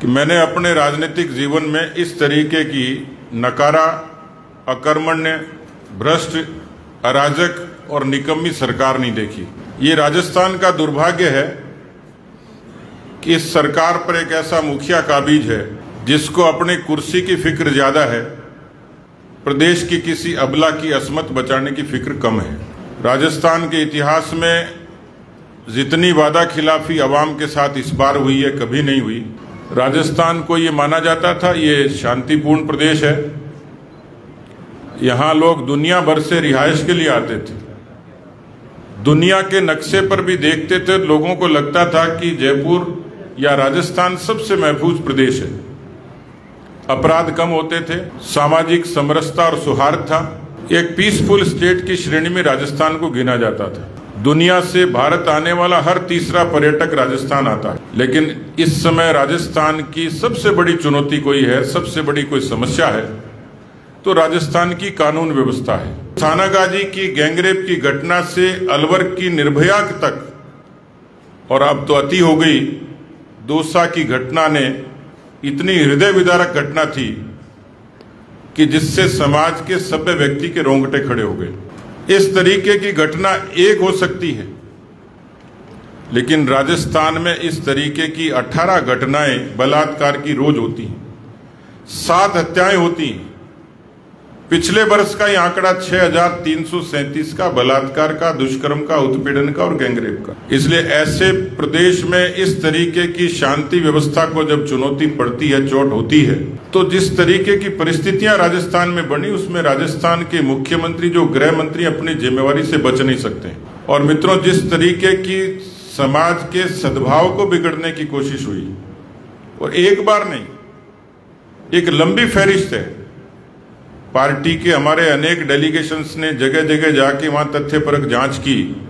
कि मैंने अपने राजनीतिक जीवन में इस तरीके की नकारा, अकर्मण्य, भ्रष्ट, अराजक और निकम्मी सरकार नहीं देखी। ये राजस्थान का दुर्भाग्य है कि इस सरकार पर एक ऐसा मुखिया काबिज है जिसको अपनी कुर्सी की फिक्र ज्यादा है, प्रदेश की किसी अबला की असमत बचाने की फिक्र कम है। राजस्थान के इतिहास में जितनी वादा खिलाफी अवाम के साथ इस बार हुई है, कभी नहीं हुई। राजस्थान को ये माना जाता था ये शांतिपूर्ण प्रदेश है, यहाँ लोग दुनिया भर से रिहाइश के लिए आते थे। दुनिया के नक्शे पर भी देखते थे, लोगों को लगता था कि जयपुर या राजस्थान सबसे महफूज प्रदेश है। अपराध कम होते थे, सामाजिक समरसता और सौहार्द था, एक पीसफुल स्टेट की श्रेणी में राजस्थान को गिना जाता था। दुनिया से भारत आने वाला हर तीसरा पर्यटक राजस्थान आता है। लेकिन इस समय राजस्थान की सबसे बड़ी चुनौती कोई है, सबसे बड़ी कोई समस्या है तो राजस्थान की कानून व्यवस्था है। थानागाजी की गैंगरेप की घटना से अलवर की निर्भया तक, और अब तो अति हो गई, दौसा की घटना ने इतनी हृदय विदारक घटना थी कि जिससे समाज के सभ्य व्यक्ति के रोंगटे खड़े हो गए। इस तरीके की घटना एक हो सकती है, लेकिन राजस्थान में इस तरीके की 18 घटनाएं बलात्कार की रोज होती हैं, 7 हत्याएं होती हैं। पिछले वर्ष का यह आंकड़ा 6337 का बलात्कार का, दुष्कर्म का, उत्पीड़न का और गैंगरेप का। इसलिए ऐसे प्रदेश में इस तरीके की शांति व्यवस्था को जब चुनौती पड़ती है, चोट होती है, तो जिस तरीके की परिस्थितियां राजस्थान में बनी, उसमें राजस्थान के मुख्यमंत्री जो गृह मंत्री अपनी जिम्मेवारी से बच नहीं सकते। और मित्रों, जिस तरीके की समाज के सद्भाव को बिगड़ने की कोशिश हुई, और एक बार नहीं, एक लंबी फहरिस्त है। पार्टी के हमारे अनेक डेलीगेशंस ने जगह जगह जाके वहां तथ्यपरक जांच की,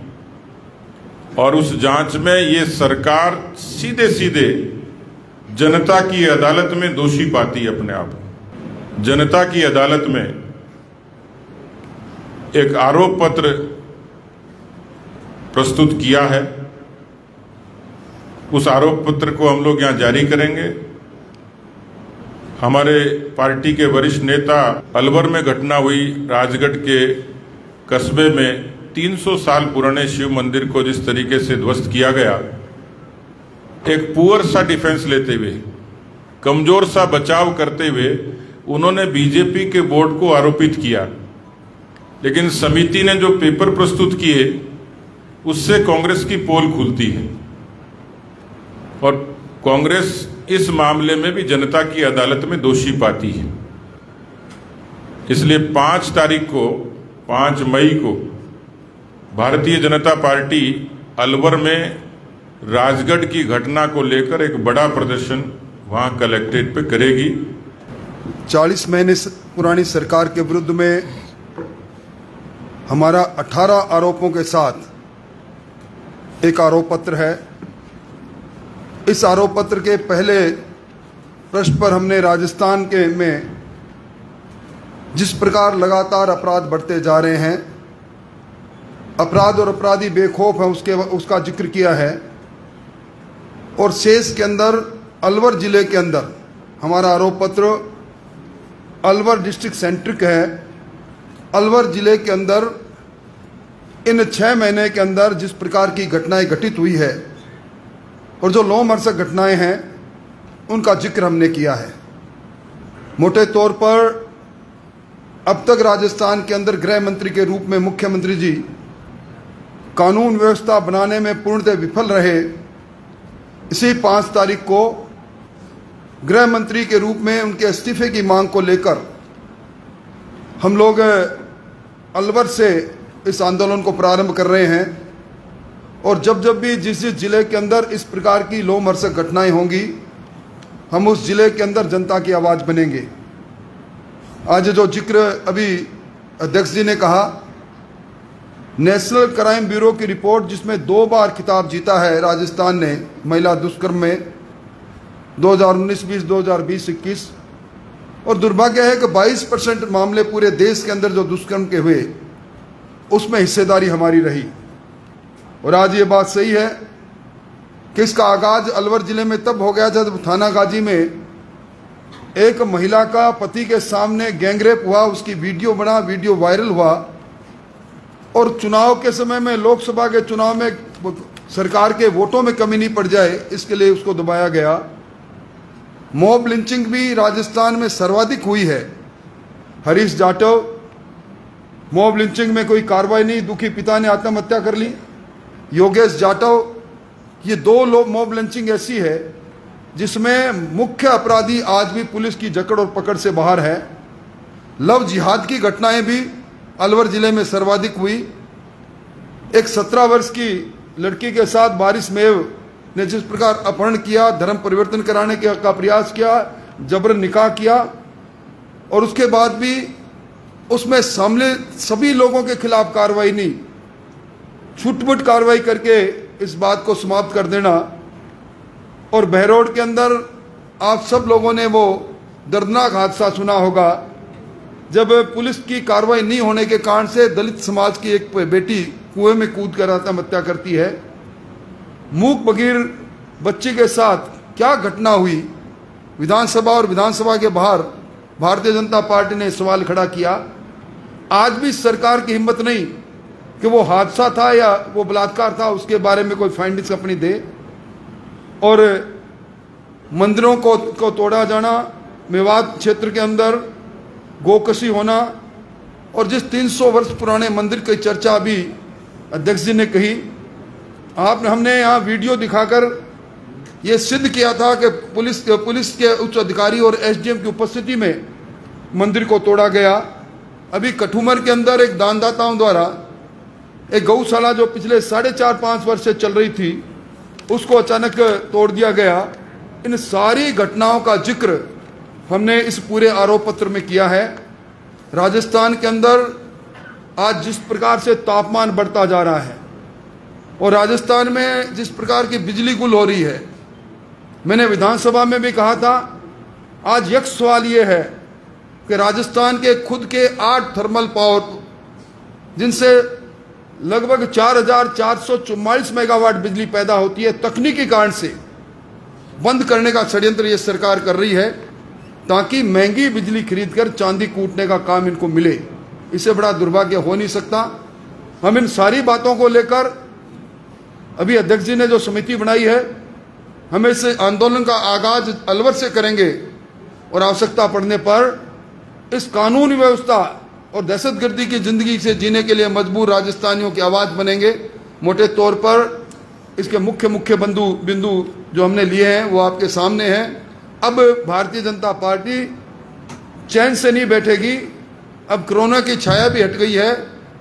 और उस जांच में ये सरकार सीधे सीधे जनता की अदालत में दोषी पाती है अपने आप। जनता की अदालत में एक आरोप पत्र प्रस्तुत किया है, उस आरोप पत्र को हम लोग यहां जारी करेंगे। हमारे पार्टी के वरिष्ठ नेता, अलवर में घटना हुई, राजगढ़ के कस्बे में 300 साल पुराने शिव मंदिर को जिस तरीके से ध्वस्त किया गया, एक पुअर सा डिफेंस लेते हुए, कमजोर सा बचाव करते हुए उन्होंने बीजेपी के बोर्ड को आरोपित किया। लेकिन समिति ने जो पेपर प्रस्तुत किए उससे कांग्रेस की पोल खुलती है, और कांग्रेस इस मामले में भी जनता की अदालत में दोषी पाती है। इसलिए 5 तारीख को, 5 मई को भारतीय जनता पार्टी अलवर में राजगढ़ की घटना को लेकर एक बड़ा प्रदर्शन वहां कलेक्ट्रेट पे करेगी। 40 महीने पुरानी सरकार के विरुद्ध में हमारा 18 आरोपों के साथ एक आरोप पत्र है। इस आरोप पत्र के पहले पृष्ठ पर हमने राजस्थान के में जिस प्रकार लगातार अपराध बढ़ते जा रहे हैं, अपराध और अपराधी बेखौफ है, उसका जिक्र किया है। और शेष के अंदर अलवर जिले के अंदर हमारा आरोप पत्र अलवर डिस्ट्रिक्ट सेंट्रिक है। अलवर जिले के अंदर इन 6 महीने के अंदर जिस प्रकार की घटनाएं घटित हुई है और जो लोमहर्षक घटनाएं हैं उनका जिक्र हमने किया है। मोटे तौर पर अब तक राजस्थान के अंदर गृह मंत्री के रूप में मुख्यमंत्री जी कानून व्यवस्था बनाने में पूर्णतः विफल रहे। इसी 5 तारीख को गृह मंत्री के रूप में उनके इस्तीफे की मांग को लेकर हम लोग अलवर से इस आंदोलन को प्रारंभ कर रहे हैं। और जब जब भी जिस जिले के अंदर इस प्रकार की लोमहर्षक घटनाएं होंगी, हम उस जिले के अंदर जनता की आवाज़ बनेंगे। आज जो जिक्र अभी अध्यक्ष जी ने कहा, नेशनल क्राइम ब्यूरो की रिपोर्ट जिसमें 2 बार खिताब जीता है राजस्थान ने महिला दुष्कर्म में, 2019-20, 2020-21, और दुर्भाग्य है कि 22% मामले पूरे देश के अंदर जो दुष्कर्म के हुए उसमें हिस्सेदारी हमारी रही। और आज ये बात सही है कि इसका आगाज अलवर जिले में तब हो गया जब थाना गाजी में एक महिला का पति के सामने गैंगरेप हुआ, उसकी वीडियो बना, वीडियो वायरल हुआ और चुनाव के समय में, लोकसभा के चुनाव में सरकार के वोटों में कमी नहीं पड़ जाए इसके लिए उसको दबाया गया। मॉब लिंचिंग भी राजस्थान में सर्वाधिक हुई है। हरीश जाटव, मॉब लिंचिंग में कोई कार्रवाई नहीं, दुखी पिता ने आत्महत्या कर ली। योगेश जाटव, ये दो लोग मॉब लिंचिंग ऐसी है जिसमें मुख्य अपराधी आज भी पुलिस की जकड़ और पकड़ से बाहर है। लव जिहाद की घटनाएं भी अलवर जिले में सर्वाधिक हुई। एक 17 वर्ष की लड़की के साथ बारिश मेव ने जिस प्रकार अपहरण किया, धर्म परिवर्तन कराने का प्रयास किया, जबरन निकाह किया और उसके बाद भी उसमें शामिल सभी लोगों के खिलाफ कार्रवाई नहीं, छुटपुट कार्रवाई करके इस बात को समाप्त कर देना। और बहरोड के अंदर आप सब लोगों ने वो दर्दनाक हादसा सुना होगा जब पुलिस की कार्रवाई नहीं होने के कारण से दलित समाज की एक बेटी कुएं में कूद कर आत्महत्या करती है। मूक बगीर बच्ची के साथ क्या घटना हुई, विधानसभा और विधानसभा के बाहर भारतीय जनता पार्टी ने सवाल खड़ा किया। आज भी सरकार की हिम्मत नहीं कि वो हादसा था या वो बलात्कार था उसके बारे में कोई फाइंडिंग्स अपनी दे। और मंदिरों को तोड़ा जाना, मेवात क्षेत्र के अंदर गोकशी होना और जिस 300 वर्ष पुराने मंदिर की चर्चा अभी अध्यक्ष जी ने कही, हमने यहाँ वीडियो दिखाकर ये सिद्ध किया था कि पुलिस के उच्च अधिकारी और एसडीएम की उपस्थिति में मंदिर को तोड़ा गया। अभी कठुमर के अंदर एक दानदाताओं द्वारा एक गौशाला जो पिछले 4.5-5 वर्ष से चल रही थी उसको अचानक तोड़ दिया गया। इन सारी घटनाओं का जिक्र हमने इस पूरे आरोप पत्र में किया है। राजस्थान के अंदर आज जिस प्रकार से तापमान बढ़ता जा रहा है और राजस्थान में जिस प्रकार की बिजली गुल हो रही है, मैंने विधानसभा में भी कहा था, आज यह सवाल ये है कि राजस्थान के खुद के 8 थर्मल पावर जिनसे लगभग 4,444 मेगावाट बिजली पैदा होती है, तकनीकी कारण से बंद करने का षड्यंत्र ये सरकार कर रही है ताकि महंगी बिजली खरीदकर चांदी कूटने का काम इनको मिले। इससे बड़ा दुर्भाग्य हो नहीं सकता। हम इन सारी बातों को लेकर अभी अध्यक्ष जी ने जो समिति बनाई है, हम इस आंदोलन का आगाज अलवर से करेंगे और आवश्यकता पड़ने पर इस कानून व्यवस्था और दहशतगर्दी की जिंदगी से जीने के लिए मजबूर राजस्थानियों की आवाज बनेंगे। मोटे तौर पर इसके मुख्य बिंदु जो हमने लिए हैं वो आपके सामने हैं। अब भारतीय जनता पार्टी चैन से नहीं बैठेगी। अब कोरोना की छाया भी हट गई है,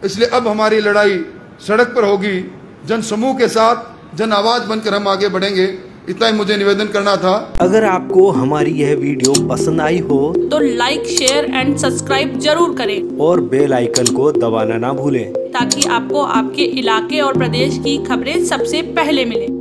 इसलिए अब हमारी लड़ाई सड़क पर होगी। जन समूह के साथ जन आवाज बनकर हम आगे बढ़ेंगे। इतना ही मुझे निवेदन करना था। अगर आपको हमारी यह वीडियो पसंद आई हो तो लाइक, शेयर एंड सब्सक्राइब जरूर करें और बेल आइकन को दबाना ना भूलें ताकि आपको आपके इलाके और प्रदेश की खबरें सबसे पहले मिलें।